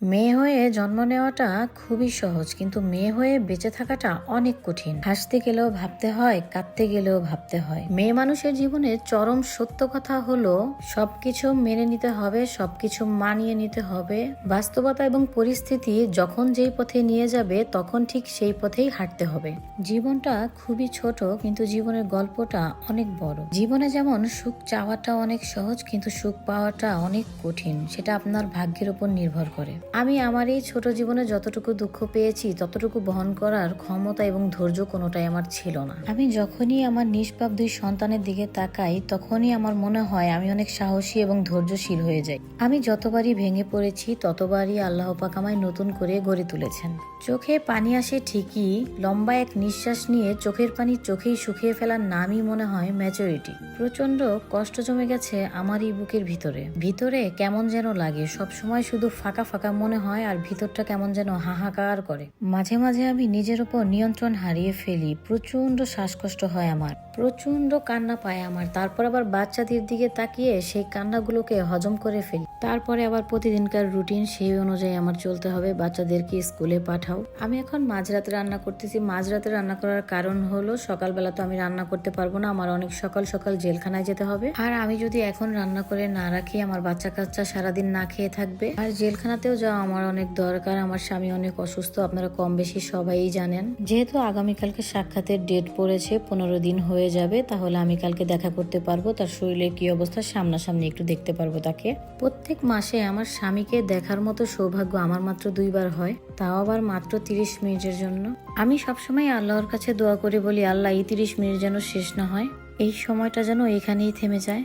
মেয়ে হয়ে জন্ম নেওয়াটা খুবই সহজ, কিন্তু মেয়ে হয়ে বেঁচে থাকাটা অনেক কঠিন। হাসতে গেলেও ভাবতে হয়, কাঁদতে গেলেও ভাবতে হয়। মেয়ে মানুষের জীবনের চরম সত্য কথা হলো সবকিছু মেনে নিতে হবে, সবকিছু মানিয়ে নিতে হবে। বাস্তবতা এবং পরিস্থিতি যখন যেই পথে নিয়ে যাবে তখন ঠিক সেই পথেই হাঁটতে হবে। জীবনটা খুবই ছোট, কিন্তু জীবনের গল্পটা অনেক বড়। জীবনে যেমন সুখ চাওয়াটা অনেক সহজ, কিন্তু সুখ পাওয়াটা অনেক কঠিন। সেটা আপনার ভাগ্যের উপর নির্ভর করে। আমি আমার এই ছোট জীবনে যতটুকু দুঃখ পেয়েছি ততটুকু বহন করার ক্ষমতা এবং ধৈর্য কোনোটাই আমার ছিল না। আমি যখনই আমার নিষ্পাপ দুই সন্তানের দিকে তাকাই তখনই আমার মনে হয় আমি অনেক সাহসী এবং ধৈর্যশীল হয়ে যাই। আমি যতবারই ভেঙে পড়েছি ততবারই আল্লাহ পাক আমায় নতুন করে গড়ে তুলেছেন। চোখে পানি আসে ঠিকই, লম্বা এক নিঃশ্বাস নিয়ে চোখের পানি চোখেই শুকিয়ে ফেলার নামই মনে হয় ম্যাচুরিটি। প্রচন্ড কষ্ট জমে গেছে আমার এই বুকের ভিতরে। ভিতরে কেমন যেন লাগে, সবসময় শুধু ফাঁকা ফাঁকা মনে হয়, আর ভিতরটা কেমন যেন হাহাকার করে। মাঝে মাঝে আমি নিজের উপর নিয়ন্ত্রণ হারিয়ে ফেলি, প্রচন্ড শ্বাসকষ্ট হয় আমার, প্রচন্ড কান্না পায় আমার। তারপর আবার বাচ্চাদের দিকে তাকিয়ে সেই কান্নাগুলোকে হজম করে ফেলি। তারপরে আবার প্রতিদিনকার রুটিন সেই অনুযায়ী আমার চলতে হবে। বাচ্চাদেরকে স্কুলে পাঠাও। আমি এখন মাঝরাতে রান্না করতেছি। মাঝরাতে রান্না করার কারণ হলো সকালবেলা তো আমি রান্না করতে পারবো না, আমার অনেক সকাল সকাল জেলখানায় যেতে হবে। আর আমি যদি এখন রান্না করে না রাখি আমার বাচ্চা কাচ্চা সারাদিন না খেয়ে থাকবে। আর জেলখানাতেও যাওয়া আমার অনেক দরকার। আমার স্বামী অনেক অসুস্থ, আপনারা কম বেশি সবাই জানেন। যেহেতু আগামীকালকে সাক্ষাতের ডেট পড়েছে, 15 দিন হয়ে যাবে, তাহলে আমি কালকে দেখা করতে পারবো। তার শরীরের কি অবস্থা সামনাসামনি একটু দেখতে পারবো তাকে। প্রত্যেক মাসে আমার স্বামীকে দেখার মতো সৌভাগ্য আমার মাত্র 2বার হয়, তাও আবার মাত্র 30 মিনিটের জন্য। আমি সবসময় আল্লাহর কাছে দোয়া করে বলি, আল্লাহ এই 30 মিনিট যেন শেষ না হয়, এই সময়টা যেন এখানেই থেমে যায়।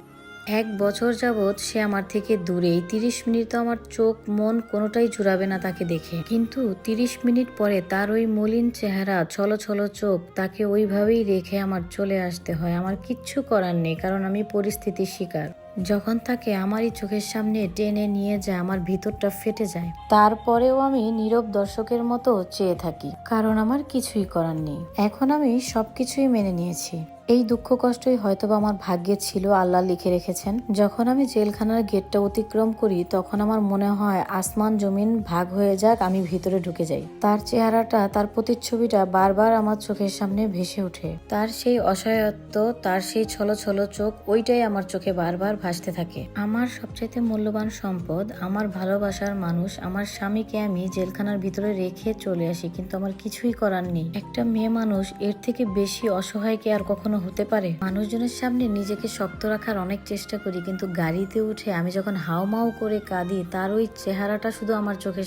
1 বছর যাবৎ সে আমার থেকে দূরে। এই 30 মিনিট তো আমার চোখ মন কোনোটাই জুড়াবে না তাকে দেখে, কিন্তু 30 মিনিট পরে তার ওই মলিন চেহারা, ছলো ছলো চোখ, তাকে ওইভাবেই রেখে আমার চলে আসতে হয়। আমার কিচ্ছু করার নেই, কারণ আমি পরিস্থিতির শিকার। যখন তাকে আমারই চোখের সামনে টেনে নিয়ে যায় আমার ভিতরটা ফেটে যায়। তারপরেও আমি নীরব দর্শকের মতো চেয়ে থাকি, কারণ আমার কিছুই করার নেই। এখন আমি সবকিছুই মেনে নিয়েছি। এই দুঃখ কষ্টই হয়তোবা আমার ভাগ্যে ছিল, আল্লাহ লিখে রেখেছেন। যখন আমি জেলখানার গেটটা অতিক্রম করি তখন আমার মনে হয় আসমান জমিন ভাগ হয়ে যাক, আমি ভিতরে ঢুকে যাই। তার চেহারাটা, তার প্রতিচ্ছবিটা বারবার আমার চোখের সামনে ভেসে ওঠে। তার সেই অসহায়ত্ব, তার সেই ছলো ছলো চোখ, ওইটাই আমার চোখে বারবার ভাসতে থাকে। আমার সবচাইতে মূল্যবান সম্পদ, আমার ভালোবাসার মানুষ, আমার স্বামীকে আমি জেলখানার ভিতরে রেখে চলে আসি, কিন্তু আমার কিছুই করার নেই। একটা মেয়ে মানুষ এর থেকে বেশি অসহায় কি আর কখনো হতে পারে? মানুষজনের সামনে নিজেকে শক্ত রাখার অনেক চেষ্টা করি, কিন্তু গাড়িতে উঠে আমি যখন হাউমাউ করে কাঁদি তার ওই চেহারাটা শুধু আমার চোখের